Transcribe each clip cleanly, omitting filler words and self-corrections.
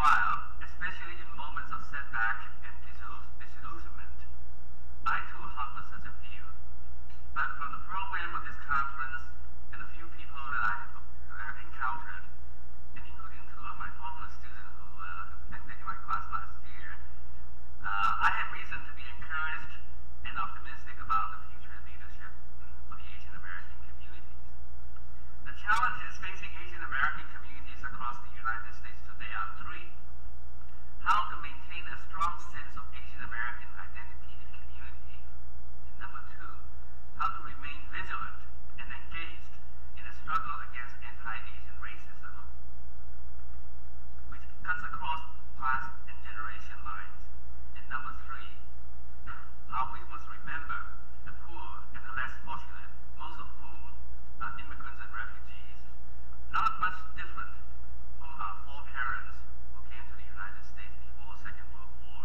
while, especially in moments of setback and disillusionment, I too harbor such a view. But from the program of this conference and the few people that I have encountered, and including two of my former students who attended my class last year, I have reason to be encouraged and optimistic about the future leadership of the Asian American communities. The challenges facing Asian American communities across the United States today are three: how to maintain a strong sense of Asian American identity and community, and number two, how to remain vigilant and engaged in a struggle against anti-Asian racism, which cuts across class and generation lines, and number three, how we must remember the poor and the less fortunate, most of whom are immigrants and refugees, not much different from our foreparents who came to the United States before the Second World War.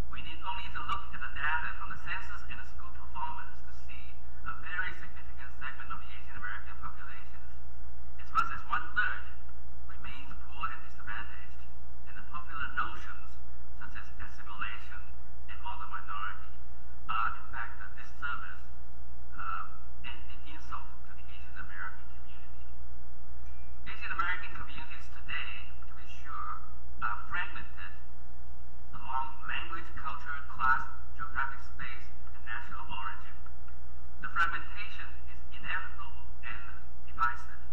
We need only to look at the data from the census and the school performance to see a very significant segment of the Asian American populations, as much as one-third, remains poor and disadvantaged, and the popular notions such as assimilation and modern minority are in fact a disservice and an insult to the Asian American community. Asian American communities today, to be sure, are fragmented along language, culture, class, geographic space, and national origin. The fragmentation is inevitable and divisive.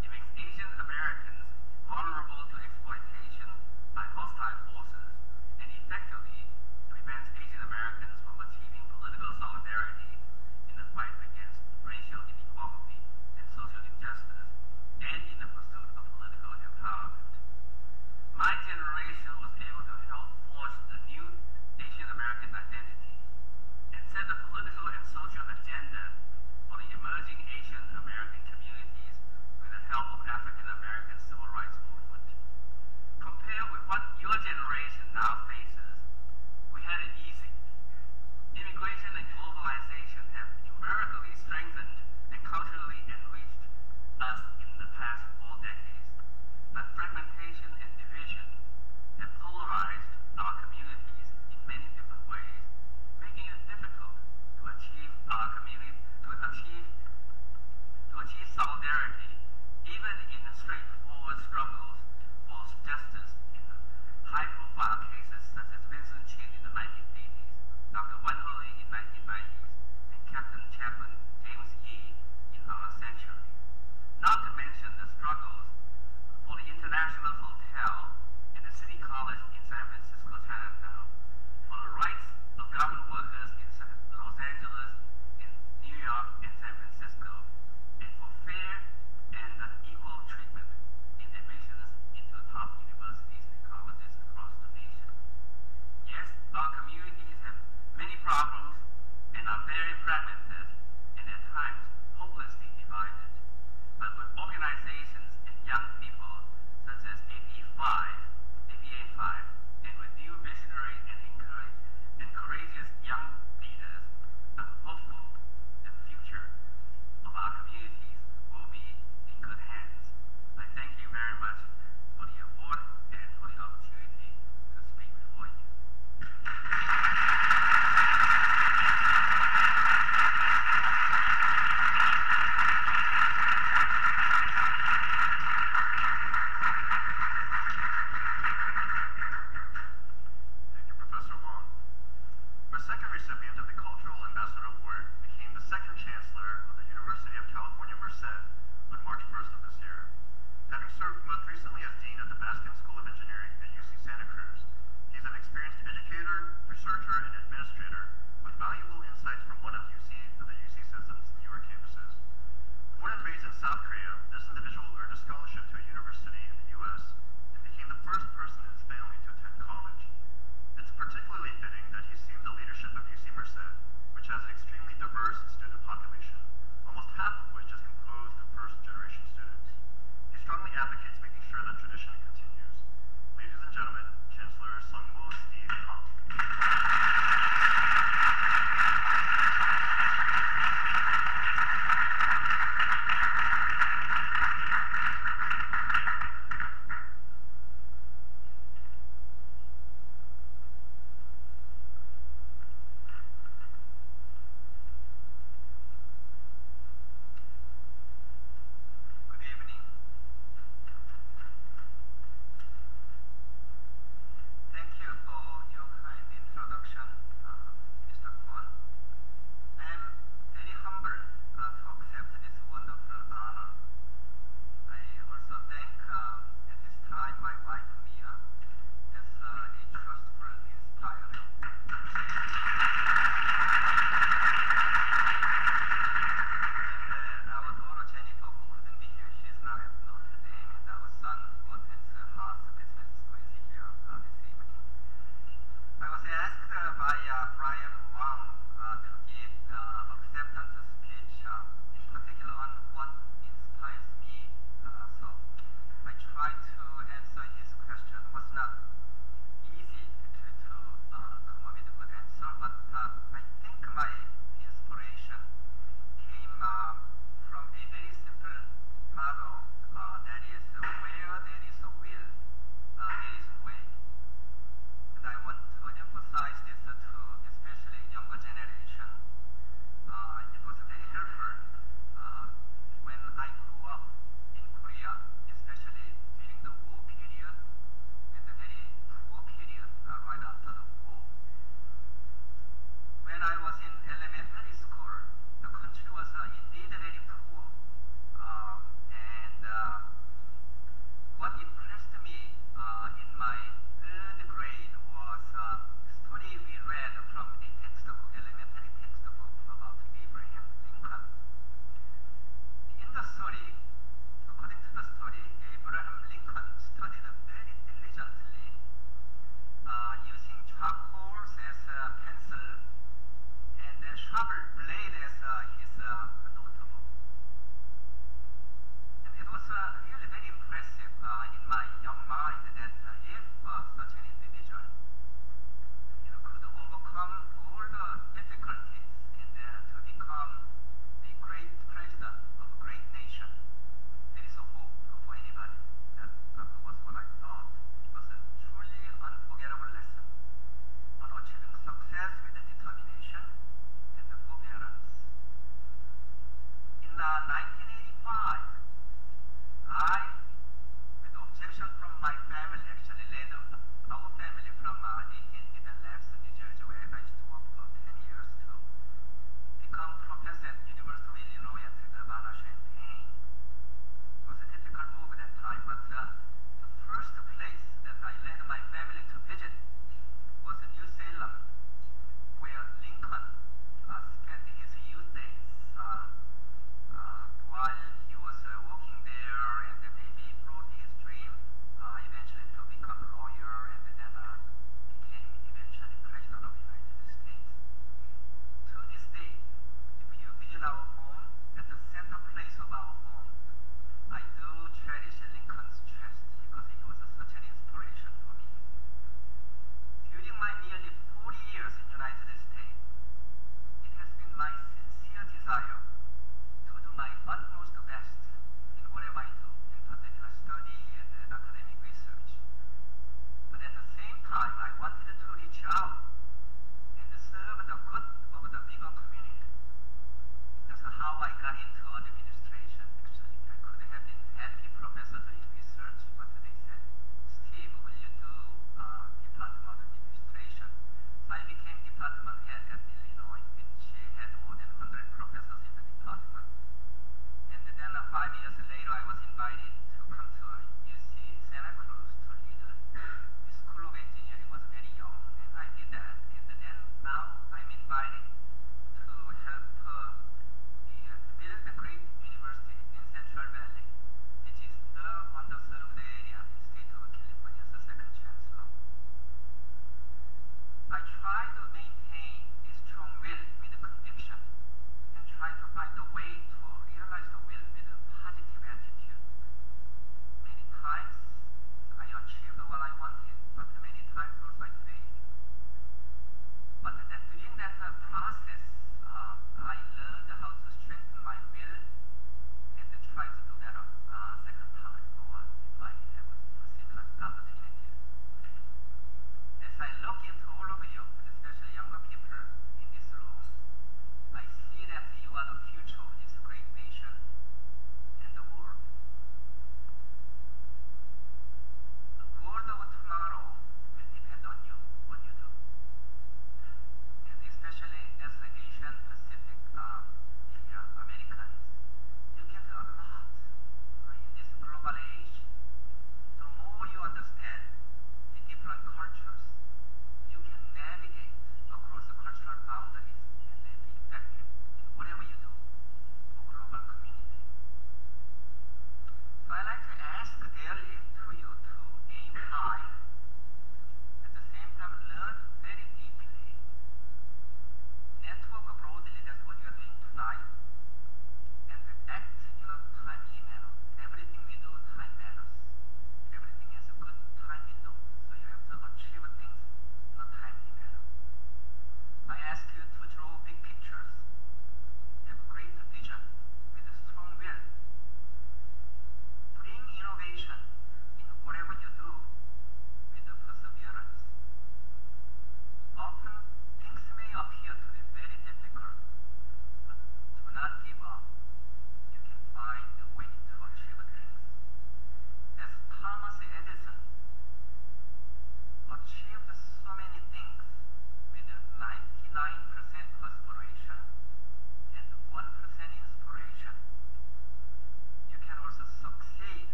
It makes Asian Americans vulnerable to exploitation by hostile forces and effectively prevents Asian Americans from achieving political solidarity in the fight against racial inequality and social injustice and in the pursuit of political empowerment. My generation was able to help forge the new Asian American identity and set the political and social agenda for the emerging Asian American communities with the help of African American civil rights movement. Compared with what your generation now faces, we had it easy. Immigration and globalization have numerically strengthened and culturally enriched us in the past 4 decades. But fragmentation and division have polarized our communities in many different ways, making it difficult to achieve solidarity, even in the straightforward struggles for justice in high-profile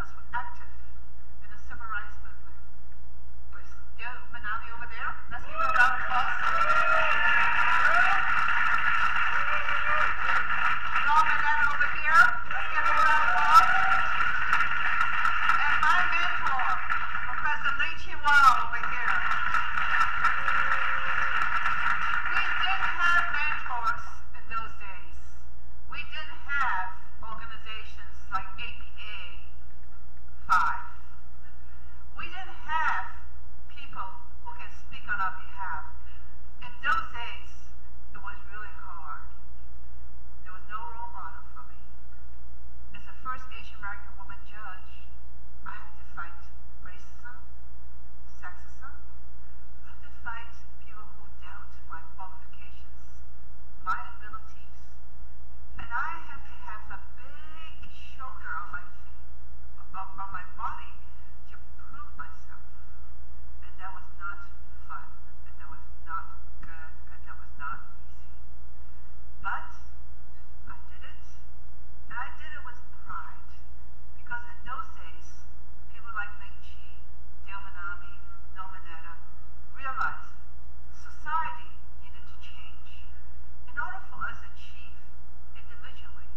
us were active in the civil rights movement. With Dale Manami over there. Let's give her a round of applause. Manetta over here. Let's give her a round of applause. And my mentor, Professor Lee Chi-Wah over here. We didn't have mentors in those days. We didn't have organizations like APA 5. We didn't have people who can speak on our behalf. In those days, it was really hard. There was no role model for me. As the first Asian American woman judge, I had to fight racism, sexism. I had to fight people who doubt my qualifications, my abilities. And I have to have a big shoulder on my body to prove myself. And that was not fun, and that was not good, and that was not easy. But I did it, and I did it with pride. Because in those days, people like Ling Chi, Dale Manami, Nomanetta realized society needed to change. In order for us to achieve individually,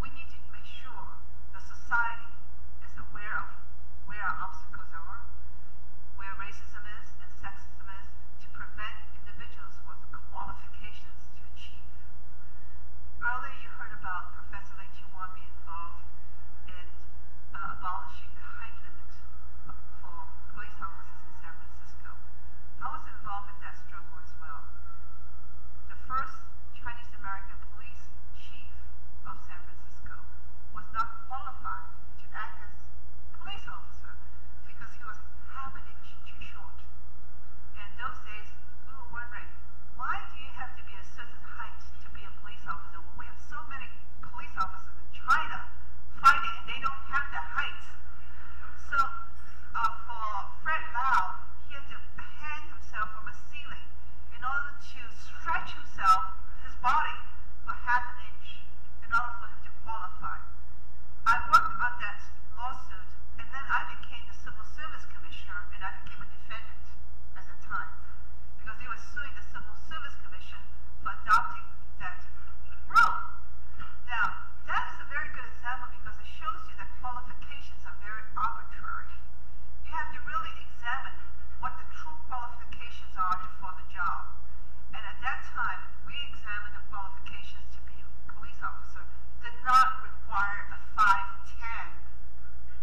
we need to make sure the society is aware of where our obstacles are, where racism is and sexism is, to prevent individuals with qualifications to achieve. Earlier you heard about Professor Lee Chi-Wah being involved in abolishing the height limit for police officers in San Francisco. I was involved in that struggle as well. The first Chinese American police chief of San Francisco was not qualified to act as police officer because he was half an inch too short. And in those days, we were wondering, why do you have to be a certain height to be a police officer when we have so many police officers in China fighting and they don't have the height? So for Fred Lau, he had to hang himself from a ceiling in order to stretch himself, his body, for half an inch in order for him to qualify. I worked on that lawsuit, and then I became the Civil Service Commissioner, and I became a defendant at the time because he was suing the Civil Service Commission for adopting that rule. Now, that is a very good example because it shows you that qualifications are very arbitrary. You have to really examine what the true qualifications are for the job. And at that time, we examined the qualifications to be a police officer did not require a 5'10"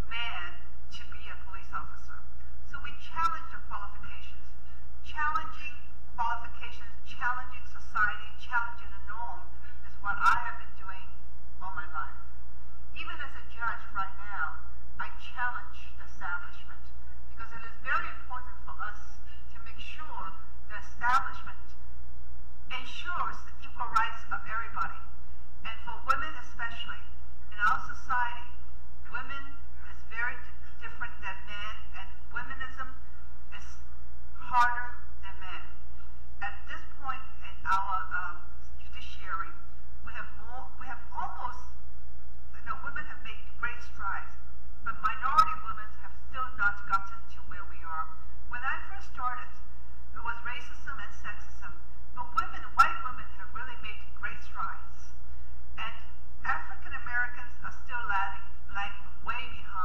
man to be a police officer. So we challenged the qualifications. Challenging qualifications, challenging society, challenging the norm is what I have been doing all my life. Even as a judge right now, I challenge the establishment because it is very important for us to make sure the establishment ensures the equal rights of everybody. And for women especially, in our society, women is very different than men, and womenism is harder than men. At this point in our judiciary, we have almost, women have made great strides, but minority women have still not gotten to where we are. When I first started, it was racism and sexism, but women, white women, have really made great strides. And African Americans are still lagging way behind.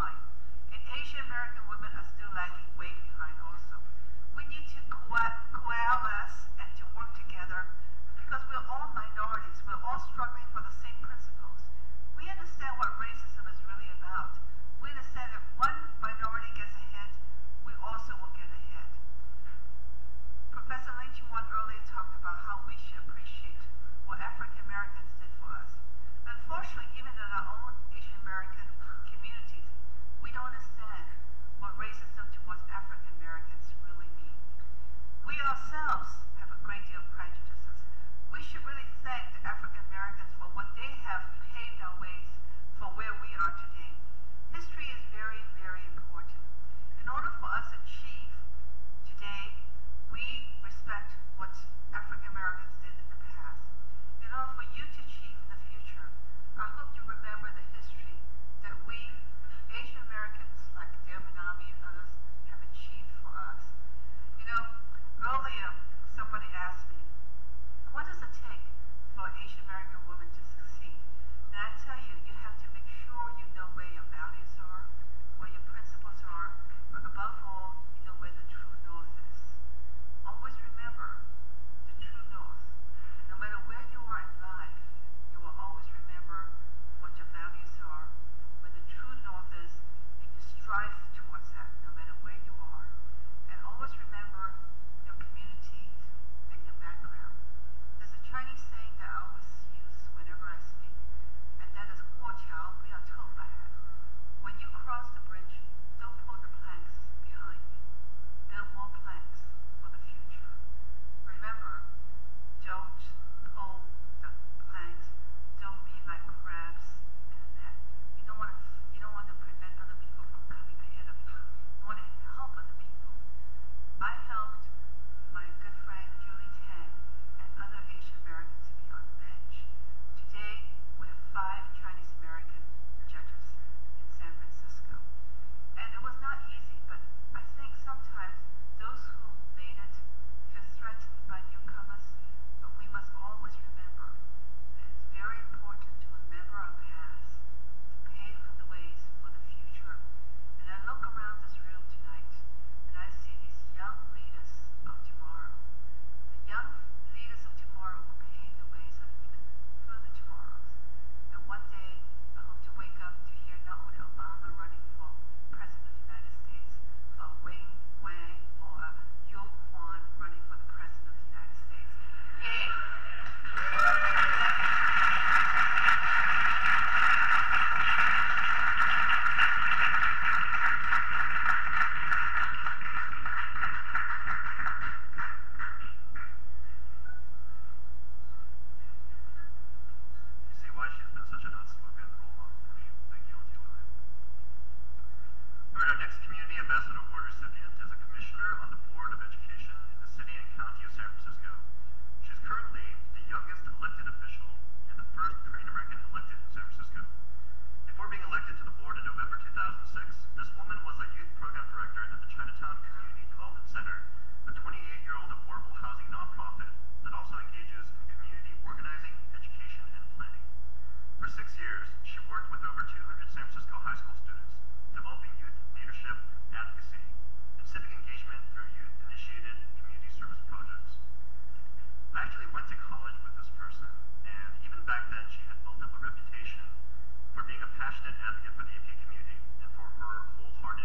This woman was a youth program director at the Chinatown Community Development Center, a 28-year-old affordable housing nonprofit that also engages in community organizing, education, and planning. For 6 years, she worked with over 200 San Francisco high school students, developing youth leadership, advocacy, and civic engagement through youth-initiated community service projects. I actually went to college with this person, and even back then she had built up a reputation for being a passionate advocate for the AP community and for her wholehearted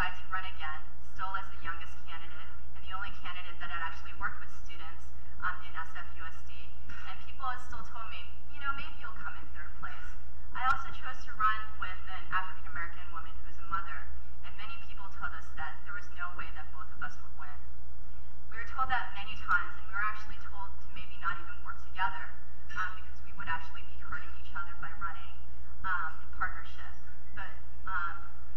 decide to run again, still as the youngest candidate and the only candidate that had actually worked with students in SFUSD. And people had still told me, you know, maybe you'll come in third place. I also chose to run with an African American woman who's a mother, and many people told us that there was no way that both of us would win. We were told that many times, and we were actually told to maybe not even work together because we would actually be hurting each other by running in partnership. But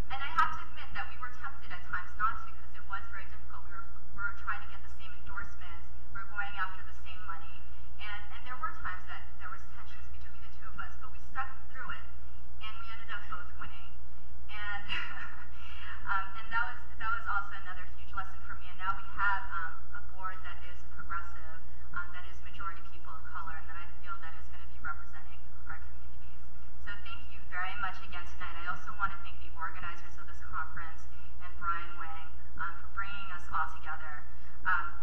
and I have to admit that we were tempted at times not to, because it was very difficult. We were trying to get the same endorsements. We were going after the same money, and there were times that there was tensions between the two of us, but we stuck through it, and we ended up both winning. And and that was also another huge lesson for me. And now we have a board that is progressive, that is majority people of color, and that I feel that is going to be representing our communities. So thank you very much again tonight. I also want to thank the organizers of this conference and Brian Wang for bringing us all together.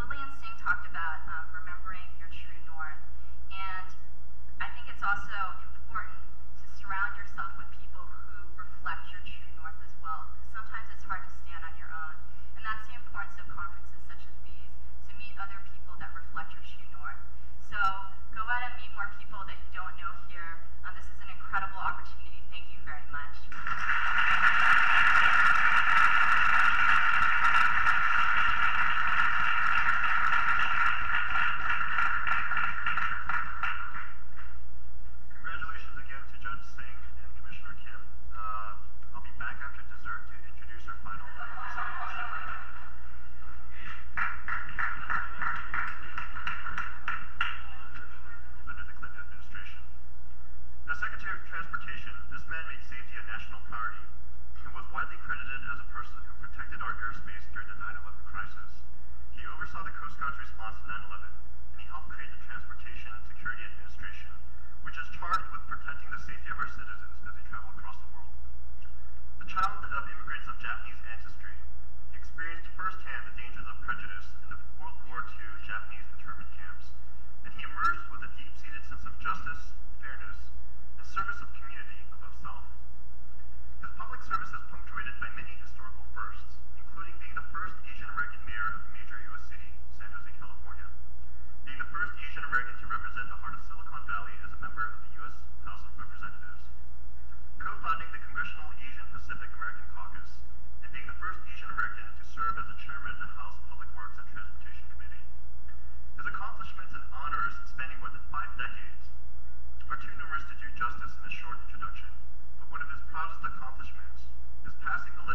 Lillian Singh talked about remembering your true north, and I think it's also important to surround yourself with people who reflect your true north as well, because sometimes it's hard to stand on your own, and that's the importance of conferences such as these, to meet other people that reflect your true north. So go out and meet more people that you don't know here. This is an incredible opportunity. Thank you very much. Congratulations again to Judge Singh and Commissioner Kim. I'll be back after dessert to introduce our final recipients. Under the Clinton administration. As Secretary of Transportation, this man made safety a national priority and was widely credited as a person who protected our airspace during the 9/11 crisis. He oversaw the Coast Guard's response to 9/11, and he helped create the Transportation Security Administration, which is charged with protecting the safety of our citizens as they travel across the world. The child of immigrants of Japanese ancestry, he experienced firsthand the dangers of prejudice in the World War II Japanese internment camps, and he emerged with a deep-seated sense of justice, fairness, and service of community above self. His public service is punctuated by many historical firsts, including being the first Asian American mayor of a major U.S. city, San Jose, California, being the first Asian American to represent the heart of Silicon Valley as a member of the U.S. House of Representatives, co-founding the Congressional Asian Pacific American Caucus, and being the first Asian American to serve as the chairman of the House Public Works and Transportation Committee. His accomplishments and honors spanning more than 5 decades are too numerous to do justice in a short introduction, but one of his proudest accomplishments is passing the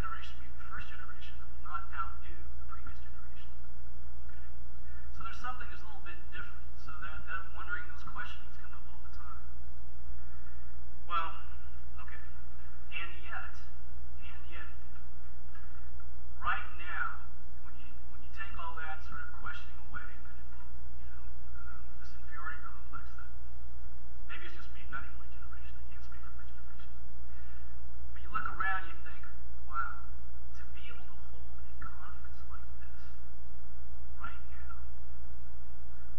generation be the first generation that will not outdo the previous generation. Okay? So there's something that's a little bit different. So that wondering those questions come up all the time. Well, okay. And yet, right now, when you take all that sort of questioning away, and then this inferiority complex that maybe it's just me, not even my generation. I can't speak for my generation. But you look around, you think, wow, to be able to hold a conference like this right now,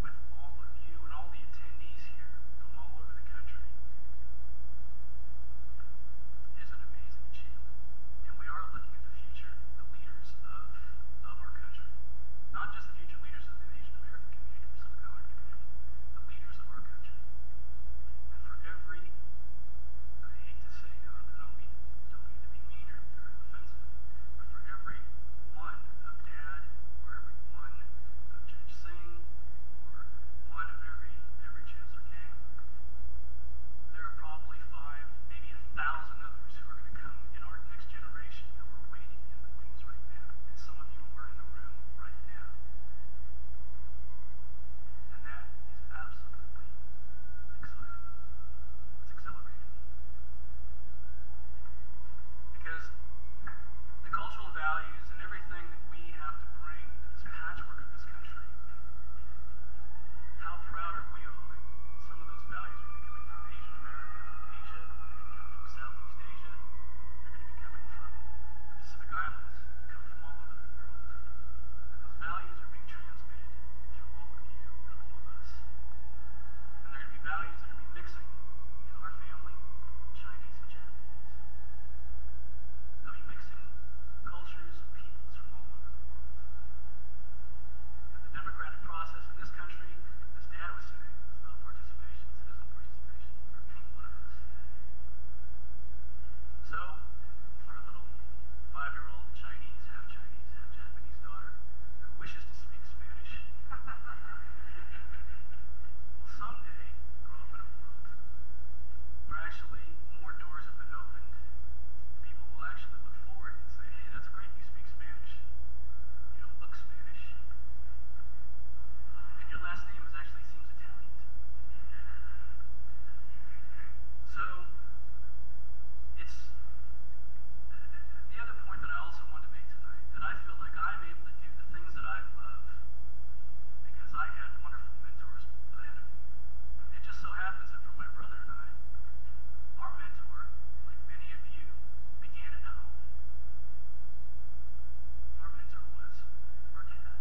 with all of you and all the attendees here from all over the country, is an amazing achievement. And we are looking at the future, the leaders of our country. Not just the future leaders of the Asian American community, the Pacific Islander community, the leaders of our country. And for every, I hate to say, I don't mean to be mean or offensive, but for every one of Dad, or every one of Judge Singh, or one of every Chancellor King, there are probably 5, maybe 1,000 others who are going to come in our next generation who are waiting in the wings right now. And some of you are in the room right now. And that is absolutely exciting. It's exhilarating. Because the cultural values and everything that we have to bring to this patchwork of this country, how proud are we all that some of those values are going to be coming from Asian America, from Asia, they're going to be coming from Southeast Asia, they're going to be coming from the Pacific Islands, coming from all over the world. And those values are being transmitted through all of you and all of us. And they're going to be values that are going to be mixing in our family, Chinese and Japanese. They'll be mixing cultures and peoples from all over the world. And the democratic process in this country, as Dad was saying, is about participation, citizen participation for any one of us. So, our little 5-year-old Chinese, half Japanese daughter who wishes to speak Spanish will someday grow up in a world where actually more doors have been opened. People will actually look forward and say, hey, that's great, you speak Spanish. You don't look Spanish. And your last name actually seems Italian to me. So, it's the other point that I also want to make tonight, that I feel like I'm able to do the things that I love because I had wonderful mentors ahead of me. It just so happens that for my brother and I, our mentor, like many of you, began at home. Our mentor was our dad.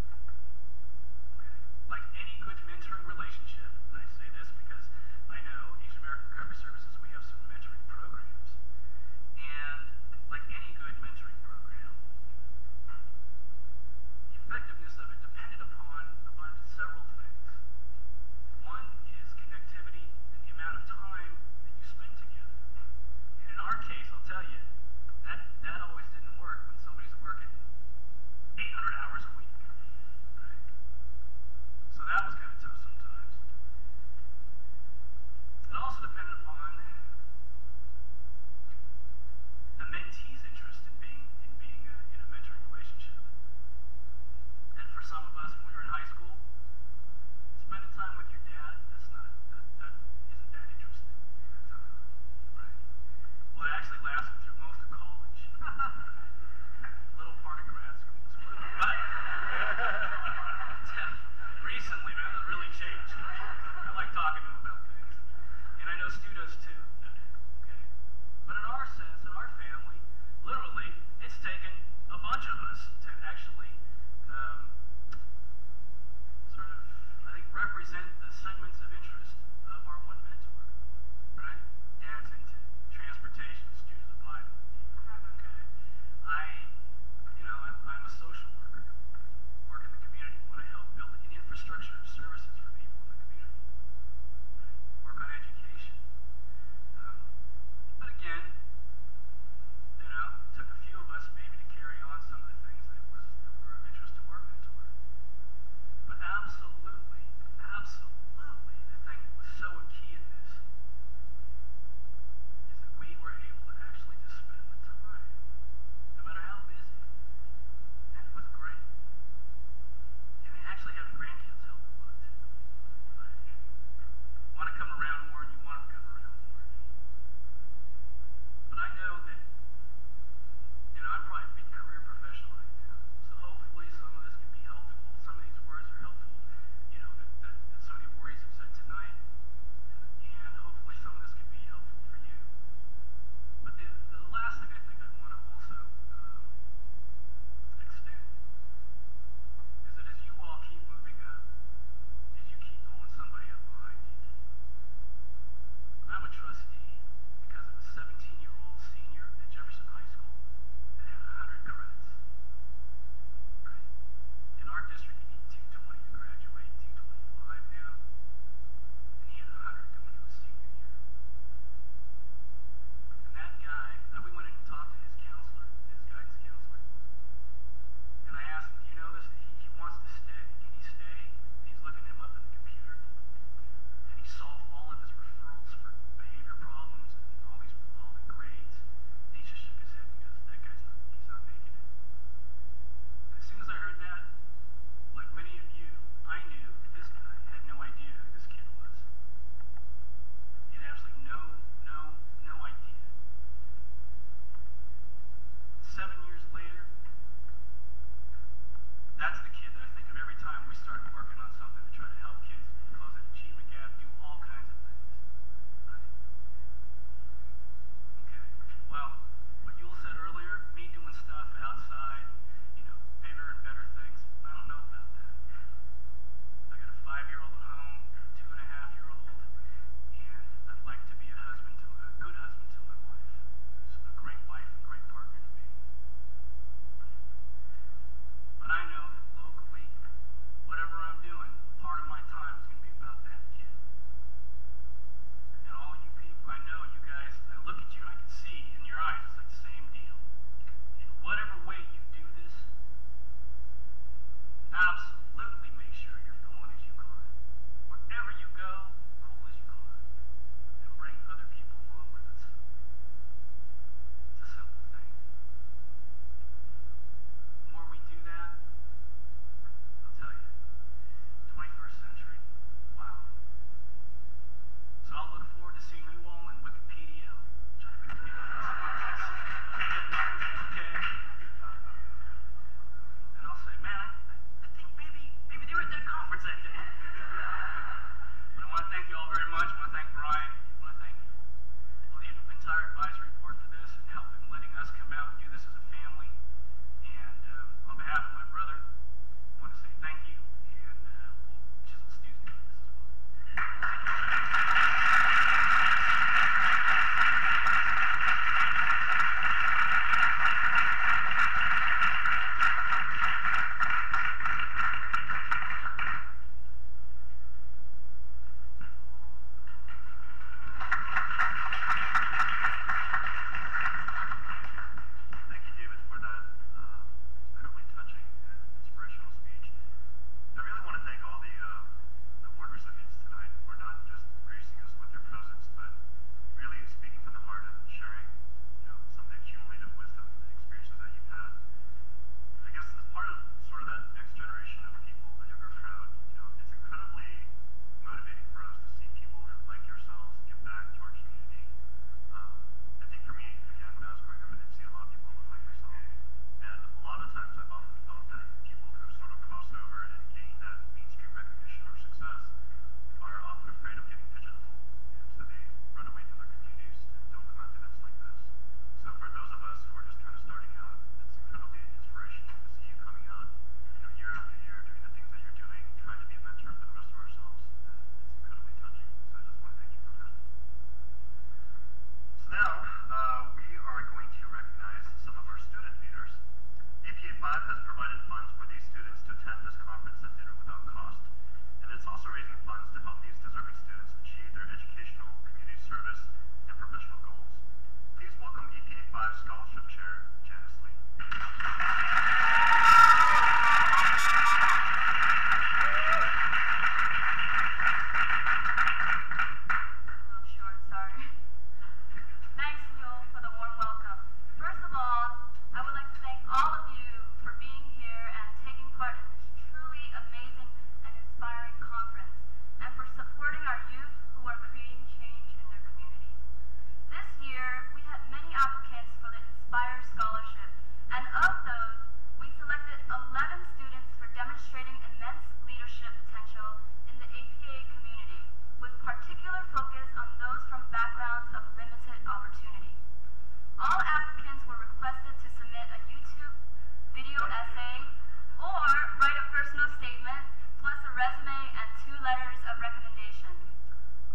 Okay? Like any good mentoring relationship, and I say this because I know Asian American Recovery Services, we have some mentoring programs. And like any good mentoring program, the effectiveness of it depended upon several things. One is connectivity and the amount of time that you spend together. And in our case, I'll tell you, that always didn't work when somebody's working 800 hours a week, right? So that was kind of tough sometimes. It also depended upon the mentee's interest in being in a mentoring relationship. And for some of us, when we were in high school, spending time with your dad, that isn't that interesting at that time, right? Well, it actually lasted through most of college. Little part of grad school as well. But recently, man, it's really changed. I like talking to him about things. And I know Stu does too. Okay? But in our sense, in our family, literally, it's taken a bunch of us to actually sort of, I think, represent the segments of interest of our one mentor, right? Dad's into transportation, Stu's a pilot. Okay? I'm a social worker, work in the community, want to help build an infrastructure of services for people in the community, right? Work on education. But again, it took a few of us maybe to carry on some of the things that were of interest to our mentor. But absolutely, the thing that was so key in this has provided funds for these students to attend this conference and dinner without cost, and it's also raising funds to help these deserving students achieve their educational, community service, and professional goals. Please welcome APA 5 Scholarship Chair, Janice Lee. Thanks, Mule, for the warm welcome. First of all, I would like to thank all of you for being here and taking part in this truly amazing and inspiring conference, and for supporting our youth who are creating change in their communities. This year, we had many applicants for the Inspire Scholarship, and of those, we selected 11 students for demonstrating immense leadership potential in the APA community, with particular focus on those from backgrounds of limited opportunity. All applicants were requested to submit a YouTube video essay or write a personal statement, plus a resume and 2 letters of recommendation.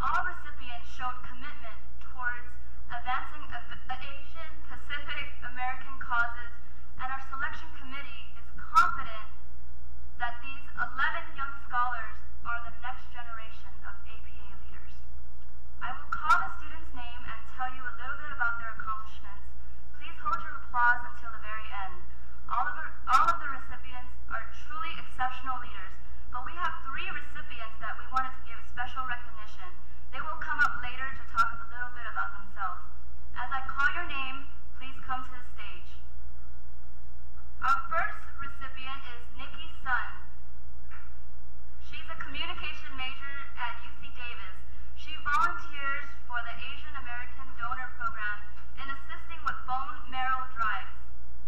All recipients showed commitment towards advancing Asian Pacific American causes, and our selection committee is confident that these 11 young scholars are the next generation of APA leaders. I will call the student's name and tell you a little bit about their accomplishments. Please hold your applause until the very end. All of the recipients are truly exceptional leaders, but we have 3 recipients that we wanted to give special recognition. They will come up later to talk a little bit about themselves. As I call your name, please come to the stage. Our first recipient is Nikki Sun. She's a communication major at UC Davis. She volunteers for the Asian American Donor Program in assisting with bone marrow drives.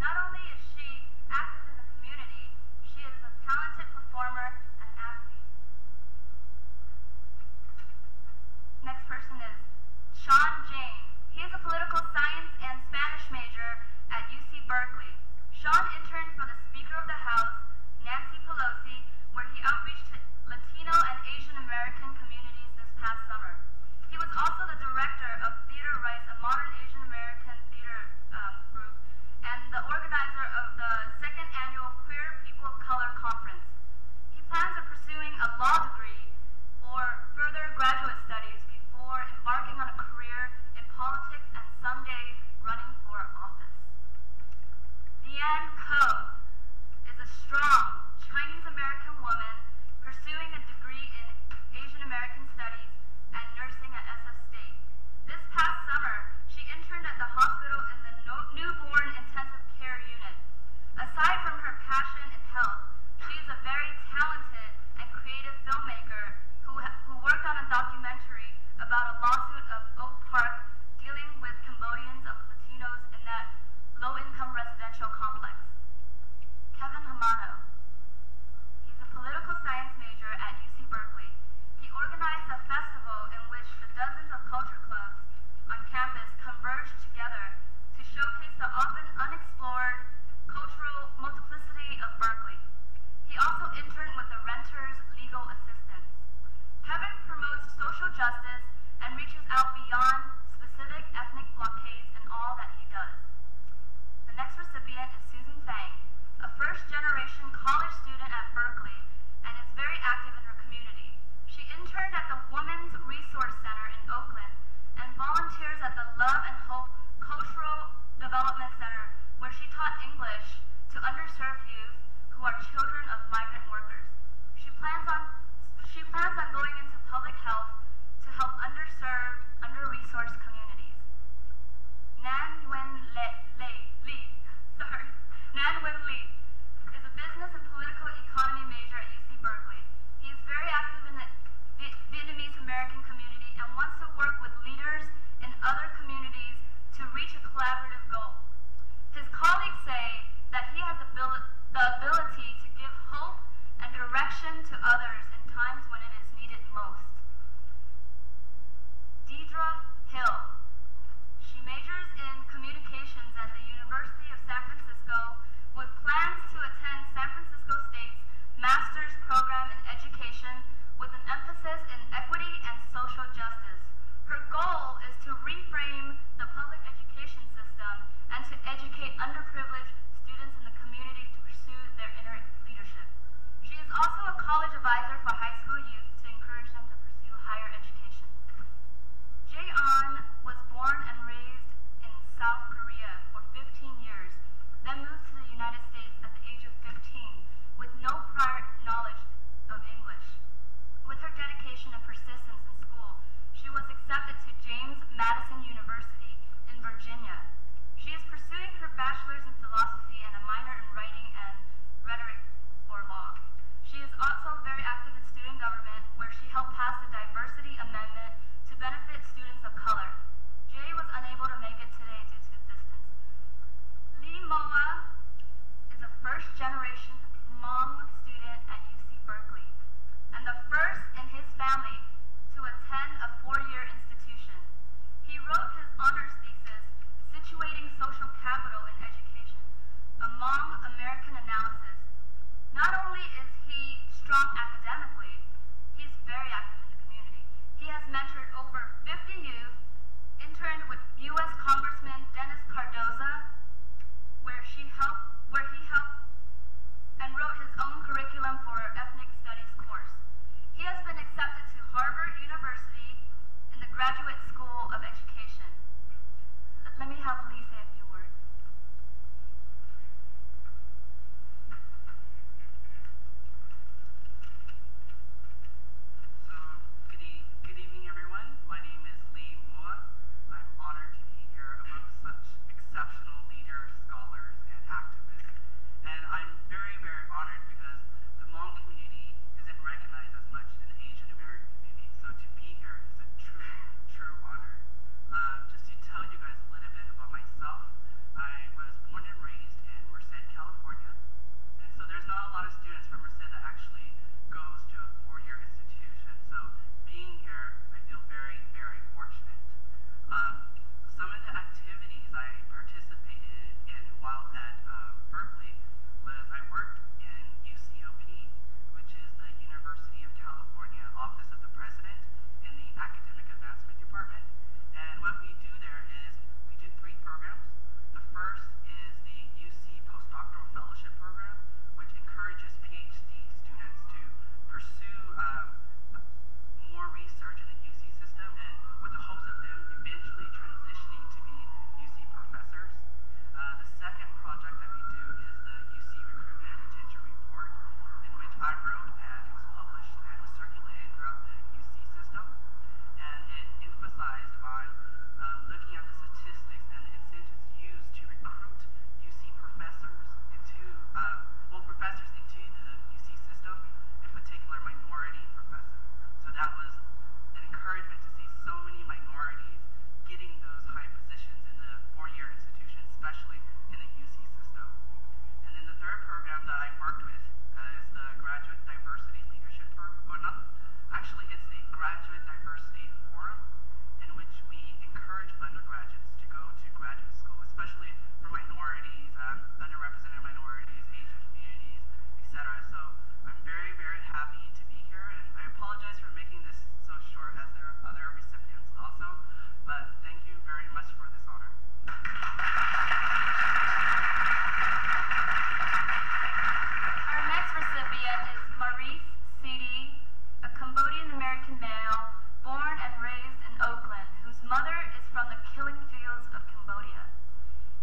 Not only is she active in the community, she is a talented performer and athlete. Next person is Sean Jane. He is a political science and Spanish major at UC Berkeley. Sean interned for the Speaker of the House, Nancy Pelosi, where he outreached to Latino and Asian American communities this past summer. He was also the director of Theater Rights, a modern Asian American theater group, and the organizer of the 2nd annual Queer People of Color Conference. He plans on pursuing a law degree or further graduate studies before embarking on a career in politics and someday running for office. Leanne Ko is a strong Chinese-American woman pursuing a degree in Asian American Studies and nursing at SF State. This past summer, she interned at the hospital in the newborn intensive care unit. Aside from her passion in health, she is a very talented and creative filmmaker who worked on a documentary about a lawsuit of Oak Park dealing with Cambodians of Latinos in that low-income residential complex. Kevin Hamano. He's a political science major at UC Berkeley. He organized a festival in which the dozens of culture clubs on campus converged together to showcase the often unexplored cultural multiplicity of Berkeley. He also interned with the Renters Legal Assistance. Kevin promotes social justice and reaches out beyond specific ethnic blockades in all that he does. The next recipient is Susan Fang, a first-generation college student at Berkeley and is very active in her community. She interned at the Women's Resource Center in Oakland and volunteers at the Love and Hope Cultural Development Center, where she taught English to underserved youth who are children of migrant workers. She plans on going into public health to help underserved, under-resourced communities. Nan Wen Lee is a business and political economy major at UC Berkeley. He is very active in the Vietnamese American community and wants to work with leaders in other communities to reach a collaborative goal. His colleagues say that he has the ability to give hope and direction to others in times when it is needed most. Deidre Hill. She majors in communications at the University of San Francisco with plans to attend San Francisco State's master's program in education with an emphasis in equity and social justice. Her goal is to reframe the public education system and to educate underprivileged students in the community to pursue advisor for high school youth to encourage them to pursue higher education. Jae-on was born and raised in South Korea for 15 years, then moved to the United States at the age of 15 with no prior knowledge of English. With her dedication and persistence in school, she was accepted to James Madison University in Virginia. She is pursuing her bachelor's in philosophy and a minor in writing and rhetoric or law. She is also very active in student government, where she helped pass the Diversity Amendment to benefit students of color. Jay was unable to make it today due to distance. Lee Moa is a first-generation Hmong student at UC Berkeley, and the first in his family to attend a four-year institution. He wrote his honors thesis, Situating Social Capital in Education, a Hmong American analysis. Not only is he strong academically, he's very active in the community. He has mentored over 50 youth, interned with U.S. Congressman Dennis Cardoza, where he helped and wrote his own curriculum for ethnic studies course. He has been accepted to Harvard University in the Graduate School of Education. Let me have Lee say a few words. So, good evening, everyone. My name is Lee Moa. I'm honored to be here amongst such exceptional leaders, scholars, and activists. And I'm very, very honored because the Hmong community isn't recognized as much in the Asian American community. So to be here is a true, true honor. Just to tell you guys a little bit about myself, I was born and raised in Merced, California. And so there's not a lot of students from Merced that actually goes to a four-year institution. So being here, I feel very, very fortunate. Some of the activities I participated in while at Berkeley was I worked in UCOP, which is the University of California Office of the President in the Academic Advancement Department. And what we do there is we do three programs. The first is the UC Postdoctoral Fellowship Program, which encourages PhD students to pursue more research in the UC system and with the hopes of them eventually transitioning to be UC professors. The second project that we do is the UC Recruitment and Retention Report, in which I wrote and it was published and was circulated throughout the UC system. And it emphasized on looking at the statistics and the incentives used to recruit UC professors into, professors into the UC system, in particular minority professors. So that was an encouragement to see so many minorities getting those high positions in the four-year institution, especially in the UC system. And then the third program that I worked with is the Graduate Diversity Leadership Program, or not, actually it's the Graduate Diversity Forum, in which we encourage undergraduates to go to graduate school, especially for minorities, underrepresented minorities, Asian communities, etc. So I'm very, very happy to be here, and I apologize for making this so short as there are other recipients also, but thank you very much for this honor. Our next recipient is Maurice Sidi, a Cambodian American male born and raised in Oakland, whose mother is from the killing fields of Cambodia.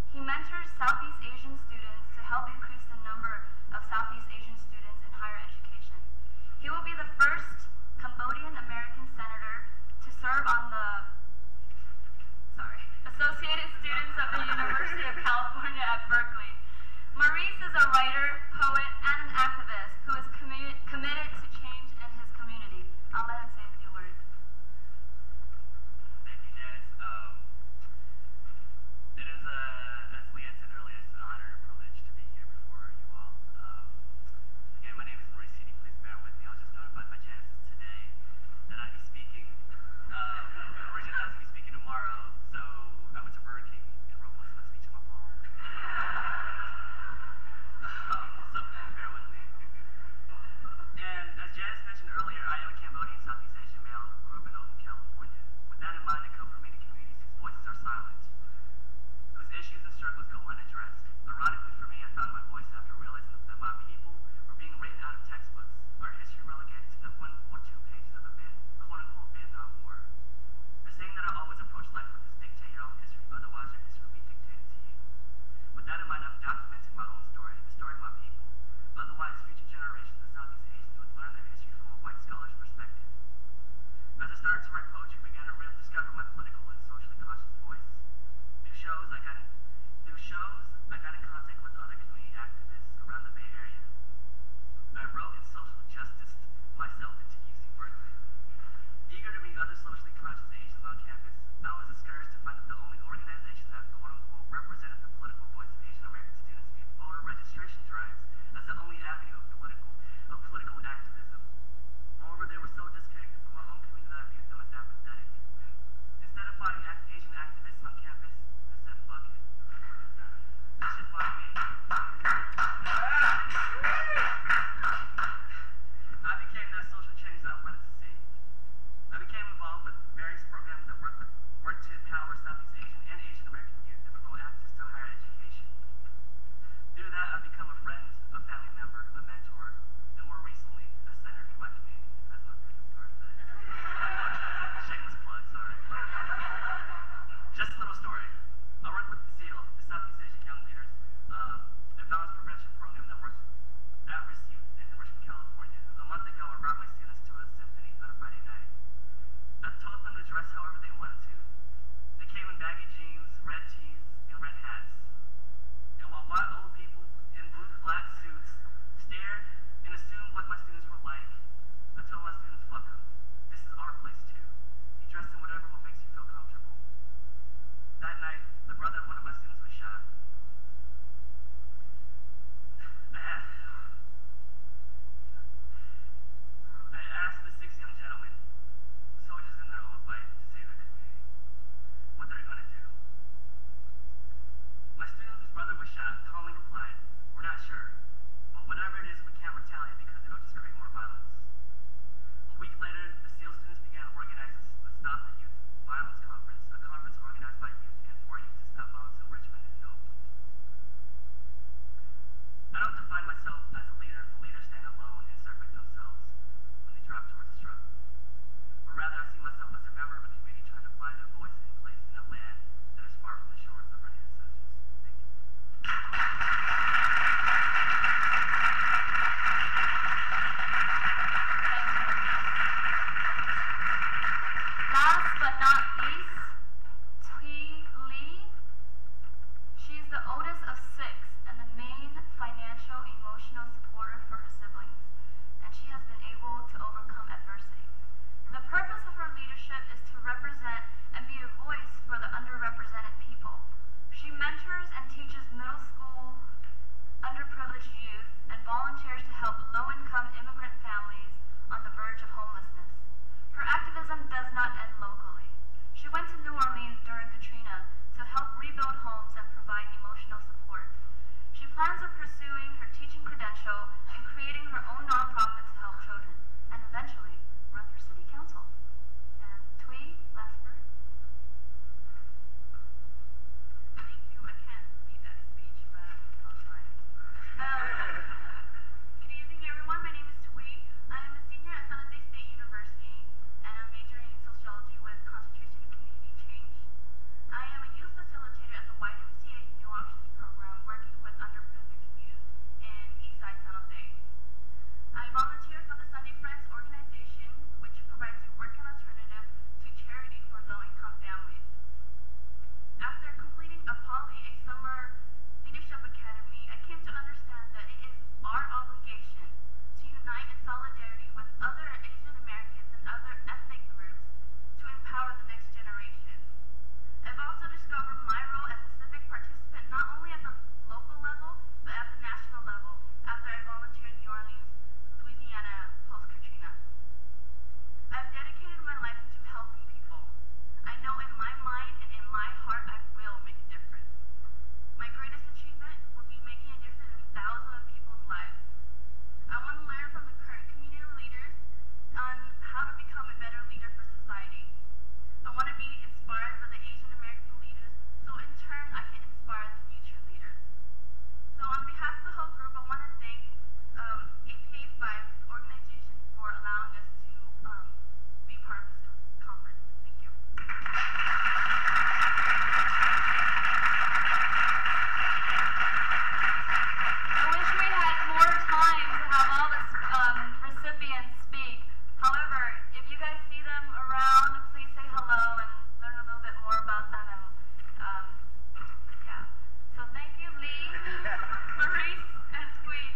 He mentors Southeast Asian students to help increase the number of Southeast Asian students in higher education. He will be the first Cambodian American senator to serve on the Associated Students of the University of California at Berkeley. Maurice is a writer, poet, and an activist who is committed to change in his community. I'll let him say a few words. Thank you, Janice. It is, as Lee had said earlier, it's an honor and a privilege to be here before you all. Again, my name is Maurice Sidi. Please bear with me. I was just notified by Janice today that I'd be speaking. Originally, I was going to be speaking tomorrow, so I went to Burger King and wrote most of my speech on my phone. So bear with me. And as underprivileged youth and volunteers to help low-income immigrant families on the verge of homelessness. Her activism does not end locally. She went to New Orleans during Katrina to help rebuild homes and provide emotional support. She plans on pursuing her teaching credential and creating her own nonprofit to help children, and eventually run for city council. And Twee, last word. Thank you. I can't beat that speech, but I'll try. Good evening, everyone. My name is Twee. I am a senior at San Jose State University, and I'm majoring in sociology with concentration in community change. I am a youth facilitator at the YWCA New Options program, working with underprivileged youth in Eastside San Jose. I volunteer for the Sunday Friends organization, which provides a working alternative to charity for low-income families. After completing a poly, a summer leadership academy, I came to understand that it is our obligation to unite in solidarity with other Asian Americans and other ethnic groups to empower the next generation. I've also discovered my role as a civic participant not only at the local level, but at the national level after I volunteered in New Orleans, Louisiana, post-Katrina. I've dedicated my life into helping people. I know in my mind and in my heart I will make a difference. My greatest achievement would be making a difference in thousands of people's lives. I want to learn from the current community leaders on how to become a better leader for society. I want to be inspired by the Asian American leaders, so in turn I can inspire the future leaders. So on behalf of the whole group, I want to thank APA 5's organization for allowing us to be part of this conference. Thank you. I wish we had more time to have all the recipients speak. However, if you guys see them around, please say hello and learn a little bit more about them. And yeah. So thank you, Lee, Maurice, and Twee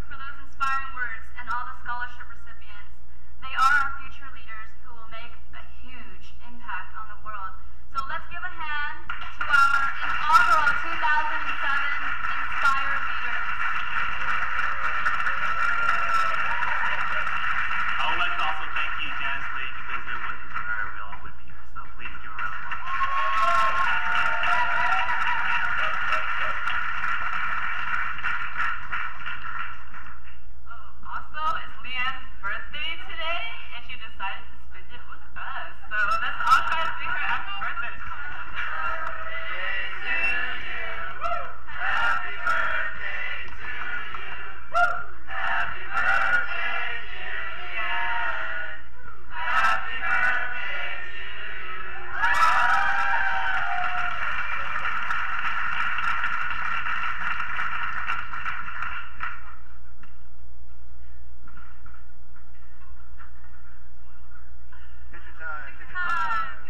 for those inspiring words, and all the scholarship recipients. They are our future leaders who will make a huge impact on the world. So let's give a hand to our inaugural 2007 Inspire Leaders. I would like to also thank you, Janice Lee, because if it wasn't for her, we all would be here. So please give her a round of applause. Also, it's Leanne's birthday today, and she decided to spend it with us. So let's all try to sing her happy birthday. Happy birthday to you. Happy birthday, dear Leanne. Happy birthday to you. Take your time. Take your time.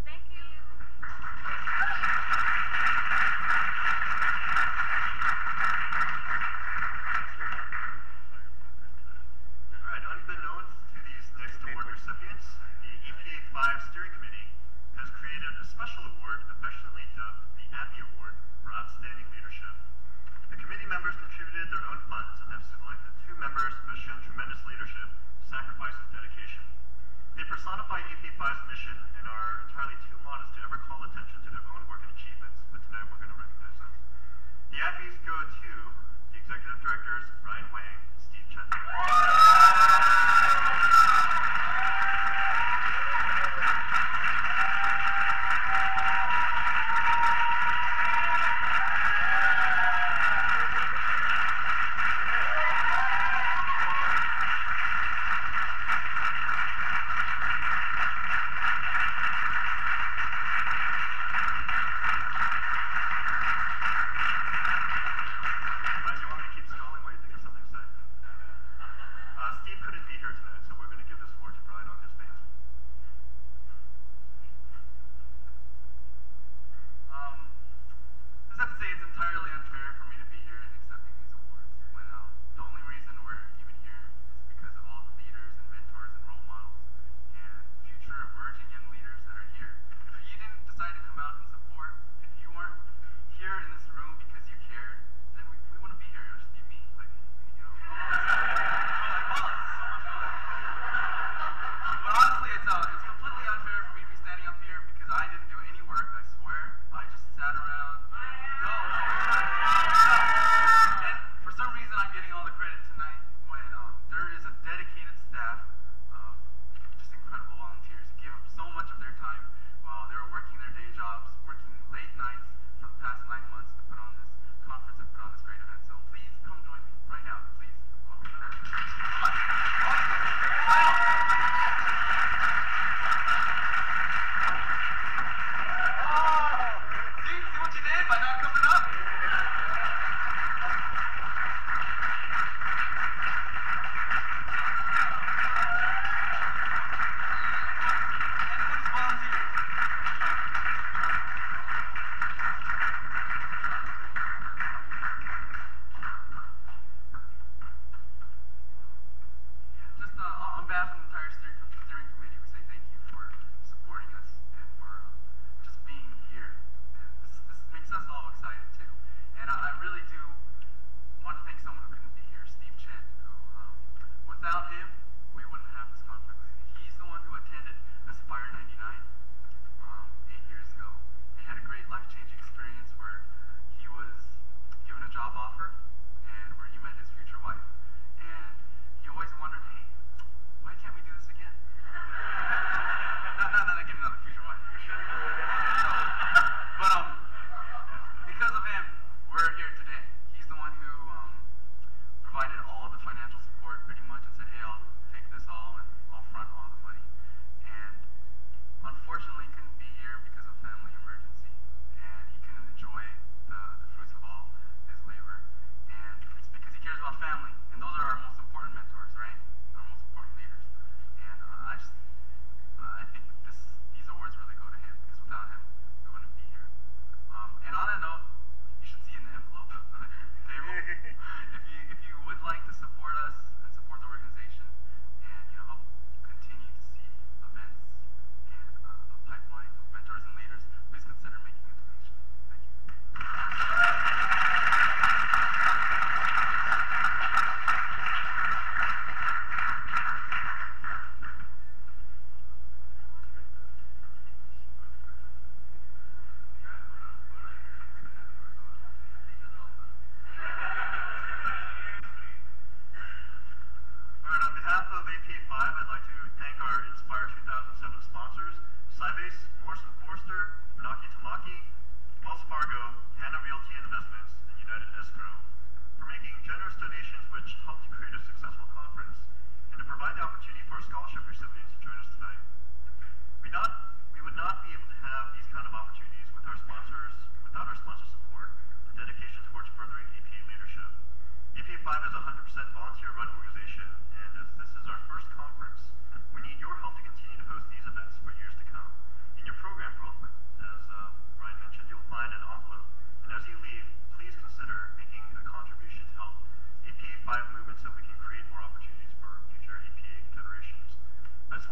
Thank you. All right, unbeknownst to these next award recipients, the EPA 5 Steering Committee has created a special award affectionately dubbed the Abby Award for Outstanding Leadership. The committee members contributed their own funds and have selected 2 members who have shown tremendous leadership, sacrifice, and dedication. They personify EPA 5's mission and are entirely too modest to ever call attention to their own work and achievements, but tonight we're going to recognize them. The Abbeys go to the executive directors, Brian Wang and Steve Chen. Brian, do you want me to keep stalling while you think of something to say?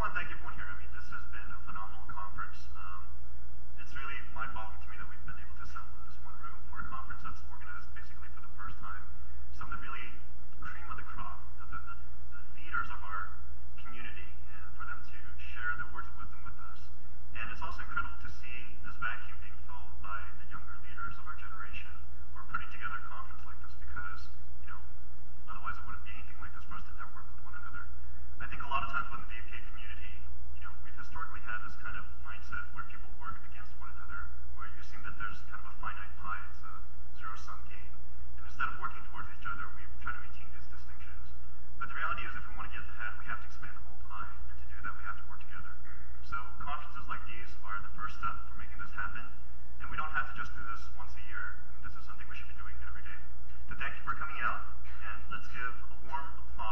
want to thank everyone here. I mean, this has been a phenomenal conference. It's really mind-boggling to me that we've been able to assemble in this one room for a conference that's organized basically for the first time. Some of the really cream of the crop, the leaders of our community, and for them to share their words of wisdom with us. And it's also incredible to see this vacuum being filled by the younger leaders of our generation who are putting together a conference like this because, otherwise it wouldn't be anything like this for us to network with one another. I think a lot of times within the APA community, we've historically had this kind of mindset where people work against one another, where you assume that there's kind of a finite pie, it's a zero-sum game. And instead of working towards each other, we try to maintain these distinctions. But the reality is, if we want to get ahead, we have to expand the whole pie. And to do that, we have to work together. So conferences like these are the first step for making this happen. And we don't have to just do this once a year. I mean, this is something we should be doing every day. So thank you for coming out, and let's give a warm applause